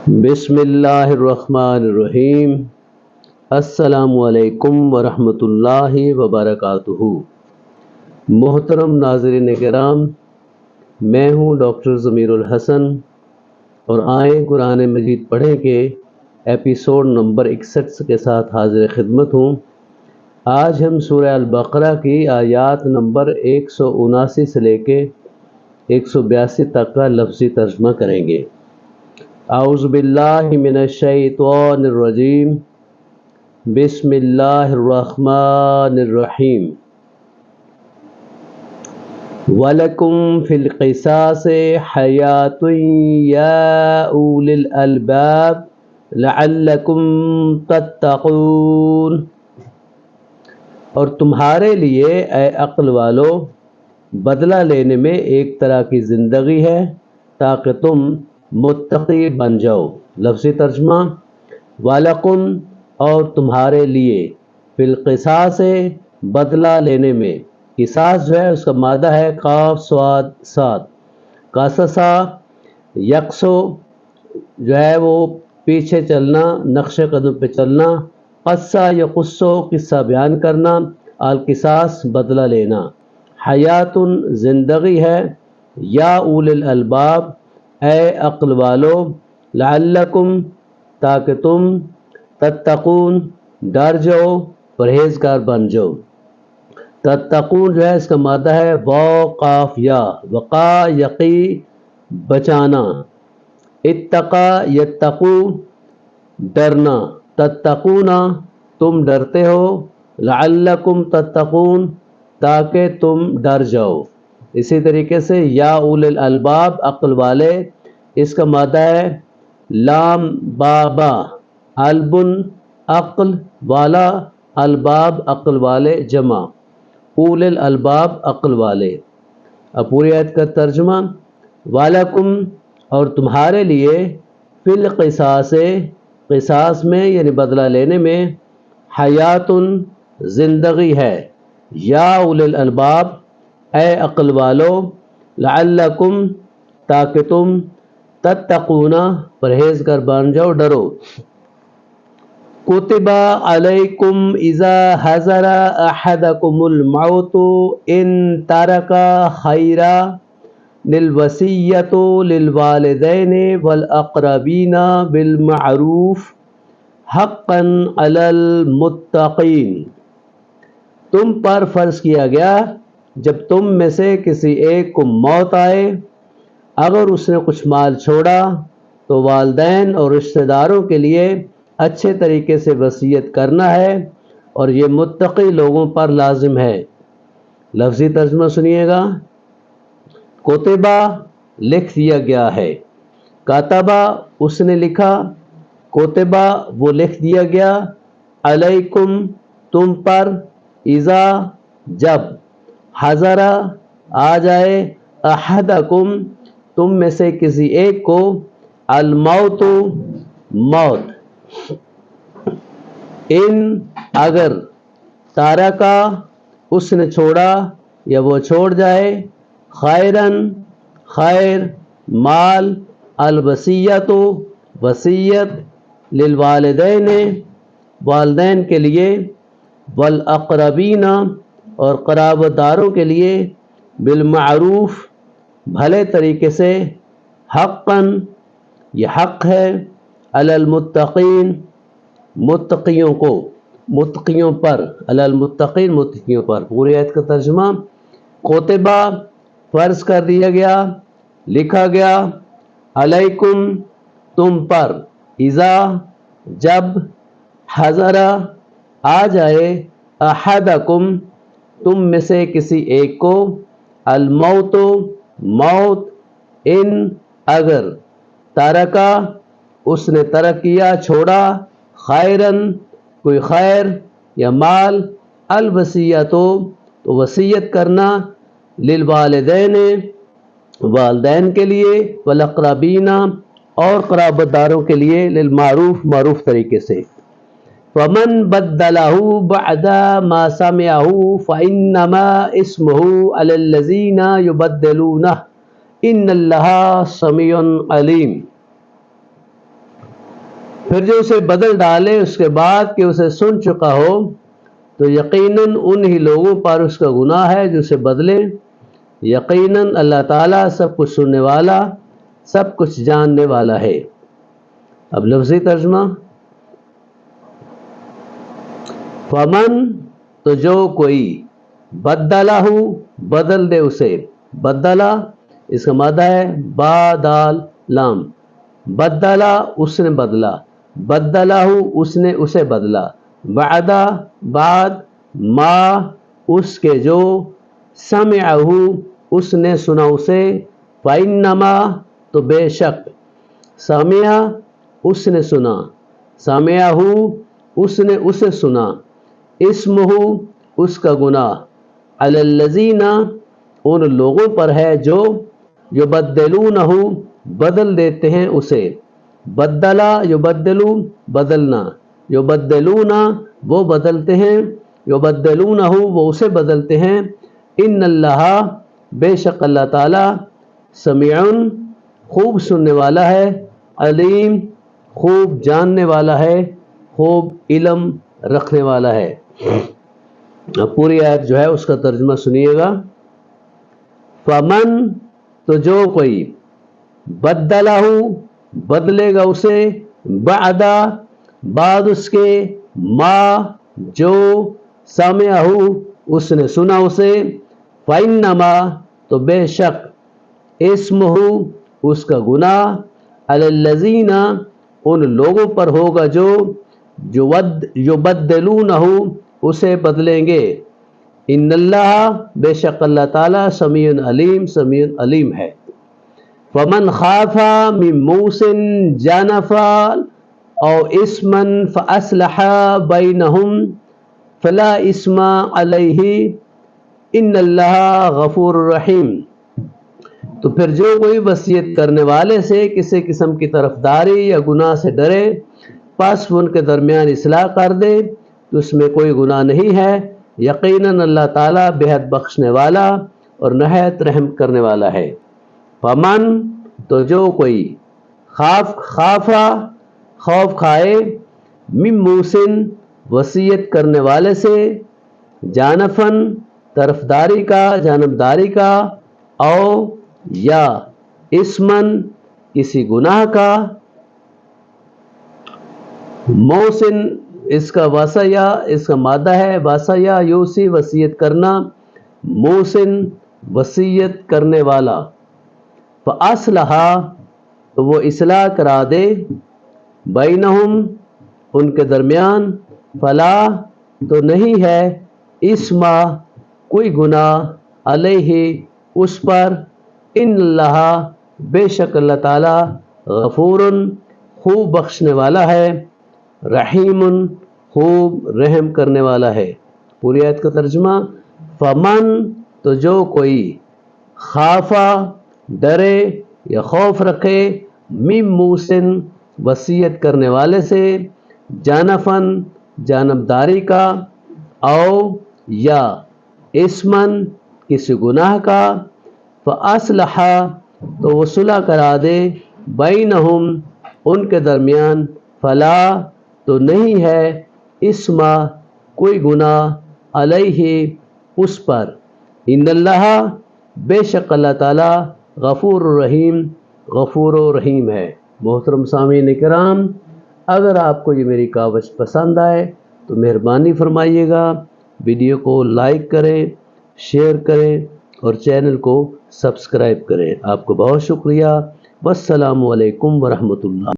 بسم اللہ الرحمن الرحیم۔ السلام علیکم ورحمۃ اللہ وبرکاتہ۔ محترم ناظرین کرام، میں ہوں ڈاکٹر ضمیر الحسن اور آئیں قرآن مجید پڑھیں کے ایپیسوڈ نمبر 61 کے ساتھ حاضر خدمت ہوں۔ آج ہم سورہ البقرہ کی آیات نمبر 179 سے لے کے 182 تک کا لفظی ترجمہ کریں گے۔ اعوذ باللہ من الشیطان الرجیم، بسم اللہ الرحمن الرحیم۔ وَلَكُمْ فِي الْقِصَاصِ حَيَاةٌ يَا أُولِي الْأَلْبَابِ لَعَلَّكُمْ تَتَّقُونَ۔ اور تمہارے لیے اے عقل والو بدلہ لینے میں ایک طرح کی زندگی ہے تاکہ تم متقی بن جاؤ۔ لفظی ترجمہ، وَلَكُمْ اور تمہارے لیے، فی القصاص بدلہ لینے میں۔ قصاص جو ہے اس کا مادہ ہے قاف صاد صاد، قصصا یقصو جو ہے وہ پیچھے چلنا، نقش قدم پہ چلنا، قصہ یقصو قصہ بیان کرنا، القصاص بدلہ لینا، حیات زندگی ہے، یا اولی الالباب اے عقل والو، لعلکم تاکہ تم، تتقون ڈر جاؤ، پرہیزگار بن جاؤ۔ تتقون جو ہے اس کا مادہ ہے واو قاف یا، وقا یقی بچانا، اتقا یتقو ڈرنا، تتقونا تم ڈرتے ہو، لعلکم تتقون تاکہ تم ڈر جاؤ۔ اسی طریقے سے یا اولی الالباب عقل والے، اس کا مادہ ہے لام بابا، البن عقل والا، الباب عقل والے جمع، اولی الالباب عقل والے۔ اب پوری آیت کا ترجمہ، وَلَكُمْ اور تمہارے لیے، فی القصاص قصاص میں یعنی بدلہ لینے میں، حیات زندگی ہے، یا اولی الالباب اے عقل والو، لعلکم تاکہ تم، تتقون پرہیزگار بن جاؤ، ڈرو۔ کتب علیکم اذا حضر احدکم الموت ان ترک خیرا للوصیۃ للوالدین والاقربین بالمعروف حقا علی المتقین۔ تم پر فرض کیا گیا جب تم میں سے کسی ایک کو موت آئے، اگر اس نے کچھ مال چھوڑا تو والدین اور رشتہ داروں کے لیے اچھے طریقے سے وصیت کرنا ہے، اور یہ متقی لوگوں پر لازم ہے۔ لفظی ترجمہ سنیے گا۔ کتبہ لکھ دیا گیا ہے، کاتبہ اس نے لکھا، کتبہ وہ لکھ دیا گیا، علیکم تم پر، اذا جب، حضر آ جائے، احدکم تم میں سے کسی ایک کو، الموت موت، ان اگر، تارکا اس نے چھوڑا یا وہ چھوڑ جائے، خیرن خیر، مال، الوصیۃ وصیت، للوالدین والدین کے لیے، والاقربین اور قرابت داروں کے لیے، بالمعروف بھلے طریقے سے، حقا یہ حق ہے، علی المتقین متقیوں کو، متقیوں پر، علی المتقین متقیوں پر۔ پوری آیت کا ترجمہ، کتبہ فرض کر دیا گیا، لکھا گیا، علیکم تم پر، اذا جب، حضر آ جائے، احدکم تم میں سے کسی ایک کو، الموت موت، ان اگر، ترکا اس نے ترک کیا چھوڑا، خیرن کوئی خیر یا مال، الوصیۃ تو وصیت کرنا، للوالدین والدین کے لیے، والاقربین اور قرابت داروں کے لیے، للمعروف معروف طریقے سے۔ فمن بدلہ بعد ما سمعہ فانما اسمہ علی الذین یبدلونہ ان اللہ سمیع علیم۔ پھر جو اسے بدل ڈالے اس کے بعد کہ اسے سن چکا ہو تو یقیناً انہی لوگوں پر اس کا گناہ ہے جو اسے بدلے. یقیناً اللہ تعالیٰ سب کچھ سننے والا سب کچھ جاننے والا ہے. اب لفظی ترجمہ. فمن تو جو کوئی بدلہ بدل دے اسے. بدلہ اس کا مادہ ہے با دال لام. بدلہ اس نے بدلا. بدلہ اس نے اسے بدلا. بعدہ بعد ما اس کے جو سمعہ اس نے سنا اسے. فإنما تو بے شک. سمعہ اس نے سنا. سمعہ اس نے اسے سنا. اسمہ اس کا گناہ. علی الذین ان لوگوں پر ہے جو یبدلونہ بدل دیتے ہیں اسے. بدلا یبدلو بدلنا. یبدلون وہ بدلتے ہیں. یبدلونہ وہ اسے بدلتے ہیں. ان اللہ بے شک اللہ تعالی سمیع خوب سننے والا ہے. علیم خوب جاننے والا ہے. خوب علم رکھنے والا ہے. پوری آیت جو ہے اس کا ترجمہ سنیے گا. فمن تو جو کوئی بدلہ بدلے گا اسے. بعد بعد اس کے ما جو سمعہ اس نے سنا اسے. فإنما تو بے شک. اسمہ اس کا گناہ. علی الذین ان لوگوں پر ہوگا جو یبدلونہ اسے بدلیں گے. ان اللہ بے شک اللہ تعالی سمیع علیم سمیع علیم ہے. فمن خاف من موص جنفا او اسما فاصلح بینہم فلا اسم علیہ ان اللہ غفور رحیم. تو پھر جو کوئی وصیت کرنے والے سے کسی قسم کی طرفداری یا گناہ سے ڈرے پس ان کے درمیان اصلاح کر دے تو اس میں کوئی گناہ نہیں ہے. یقیناً اللہ تعالیٰ بےحد بخشنے والا اور نہایت رحم کرنے والا ہے. فمن تو جو کوئی خافا خوف کھائے من موسن وصیت کرنے والے سے. جانفن طرفداری کا جانبداری کا. او یا اسمن کسی گناہ کا. موسن اس کا وصیہ اس کا مادہ ہے وصیہ یوسی وصیت کرنا. موسن وصیت کرنے والا. فاصلح تو وہ اصلاح کرا دے. بینہم ان کے درمیان. فلا تو نہیں ہے. اسم کوئی گناہ. علیہ اس پر. ان اللہ بے شک اللہ تعالی غفور خوب بخشنے والا ہے. رحیم خوب رحم کرنے والا ہے. پوری آیت کا ترجمہ. فمن تو جو کوئی خافا ڈرے یا خوف رکھے من موسن وصیت کرنے والے سے. جانفن جانبداری کا. او یا اسمن کسی گناہ کا. فاصلح تو وہ صلح کرا دے. بینہم ان کے درمیان. فلا تو نہیں ہے. اسم کوئی گناہ. علیہ اس پر. ان اللہ بے شک اللہ تعالی غفور الرحیم غفور و رحیم ہے. محترم سامعین کرام اگر آپ کو یہ میری کاوش پسند آئے تو مہربانی فرمائیے گا ویڈیو کو لائک کریں شیئر کریں اور چینل کو سبسکرائب کریں. آپ کو بہت شکریہ. والسلام علیکم ورحمۃ اللہ.